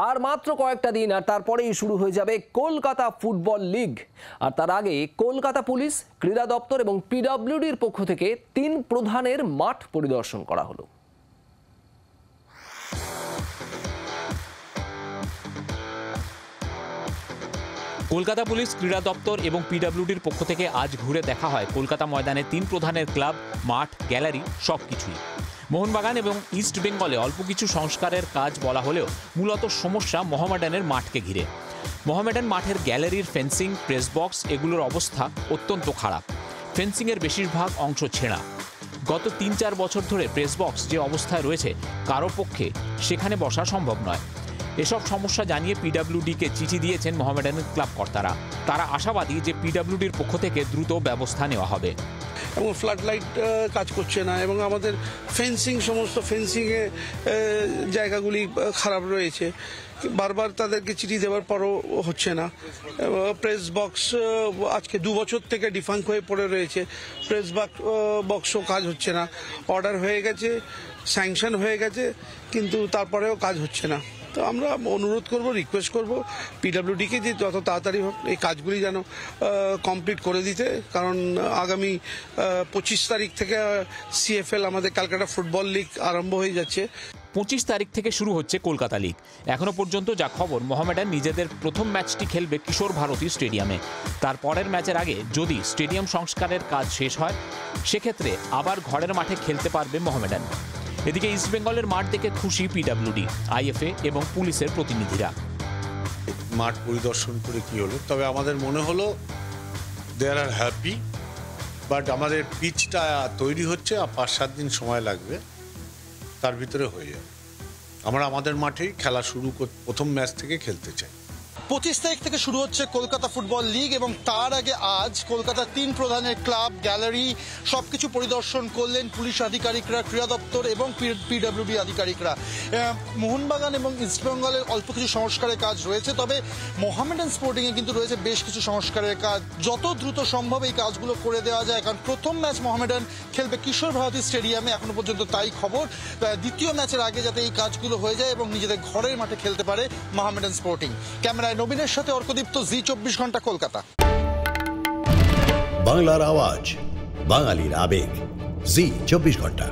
আর মাত্র কয়েকটা দিন আর তারপরেই শুরু হয়ে যাবে কলকাতা ফুটবল লিগ। আর তার আগে কলকাতা পুলিশ, ক্রীড়া দপ্তর এবং পিডব্লিউডির পক্ষ থেকে 3 প্রধানের মাঠ পরিদর্শন করা হলো। কলকাতা পুলিশ, ক্রীড়া দপ্তর এবং পিডব্লিউডির পক্ষ থেকে আজ ঘুরে দেখা হয় কলকাতা ময়দানে 3 প্রধানের ক্লাব, মাঠ, গ্যালারি সবকিছুই। মোহনবাগান এবং ইস্ট বেঙ্গলে অল্প কিছু সংস্কারের কাজ বলা হলেও মূলত সমস্যা মোহামেডানের মাঠকে ঘিরে। মোহামেডান মাঠের গ্যালারির ফেন্সিং, প্রেস বক্স এগুলোর অবস্থা অত্যন্ত খারাপ। ফেন্সিংয়ের বেশিরভাগ অংশ ছেঁড়া। গত 3-4 বছর ধরে প্রেস বক্স যে অবস্থায় রয়েছে কারো পক্ষে সেখানে বসা সম্ভব নয়। এসব সমস্যা জানিয়ে পিডব্লিউডিকে চিঠি দিয়েছেন মোহামেডানের ক্লাব কর্তারা। তারা আশাবাদী যে পিডব্লিউডির পক্ষ থেকে দ্রুত ব্যবস্থা নেওয়া হবে। এবং ফ্লাড লাইট কাজ করছে না এবং আমাদের সমস্ত ফেন্সিংয়ে জায়গাগুলি খারাপ রয়েছে। বারবার তাদেরকে চিঠি দেওয়ার পরও হচ্ছে না। প্রেস বক্স আজকে 2 বছর থেকে ডিফাঙ্ক হয়ে পড়ে রয়েছে। প্রেস বক্সও কাজ হচ্ছে না। অর্ডার হয়ে গেছে, স্যাংশন হয়ে গেছে, কিন্তু তারপরেও কাজ হচ্ছে না। তো আমরা অনুরোধ করব, রিকোয়েস্ট করব পিডব্লিউডিকে যে যত তাড়াতাড়ি হোক এই কাজগুলি যেন কমপ্লিট করে দিতে। কারণ আগামী 25 তারিখ থেকে সিএফএল আমাদের ক্যালকাটা ফুটবল লিগ আরম্ভ হয়ে যাচ্ছে। 25 তারিখ থেকে শুরু হচ্ছে কলকাতা লিগ। এখনো পর্যন্ত যা খবর, মোহামেডান নিজেদের প্রথম ম্যাচটি খেলবে কিশোর ভারতী স্টেডিয়ামে। তার পরের ম্যাচের আগে যদি স্টেডিয়াম সংস্কারের কাজ শেষ হয় সেক্ষেত্রে আবার ঘরের মাঠে খেলতে পারবে মোহামেডান। এদিকে ইস্টবেঙ্গলের মাঠ দেখে খুশি পিডব্লিউডি, আইএফএ এবং পুলিশের প্রতিনিধিরা। মাঠ পরিদর্শন করে কি হলো, তবে আমাদের মনে হলো দে আর হ্যাপি, বাট আমাদের পিচটা তৈরি হচ্ছে আর 5-7 দিন সময় লাগবে, তার ভিতরে হয়ে যাবে। আমরা আমাদের মাঠেই খেলা প্রথম ম্যাচ থেকে খেলতে চাই। 25 তারিখ থেকে শুরু হচ্ছে কলকাতা ফুটবল লিগ এবং তার আগে আজ কলকাতার 3 প্রধানের ক্লাব, গ্যালারি সবকিছু পরিদর্শন করলেন পুলিশ আধিকারিকরা, ক্রীড়া দপ্তর এবং পিডব্লিউডি আধিকারিকরা। মোহনবাগান এবং ইস্টবেঙ্গলের অল্প কিছু সংস্কারের কাজ রয়েছে, তবে মোহামেডান স্পোর্টিংয়ে কিন্তু রয়েছে বেশ কিছু সংস্কারের কাজ। যত দ্রুত সম্ভব এই কাজগুলো করে দেওয়া যায়, কারণ প্রথম ম্যাচ মোহামেডান খেলবে কিশোর ভারতী স্টেডিয়ামে, এখনো পর্যন্ত তাই খবর। দ্বিতীয় ম্যাচের আগে যাতে এই কাজগুলো হয়ে যায় এবং নিজেদের ঘরের মাঠে খেলতে পারে মোহামেডান স্পোর্টিং। ক্যামেরায় নবীনের সাথে অর্কদীপ্ত, জি 24 ঘন্টা, কলকাতা। বাংলার আওয়াজ, বাঙালির আবেগ, জি 24 ঘন্টা।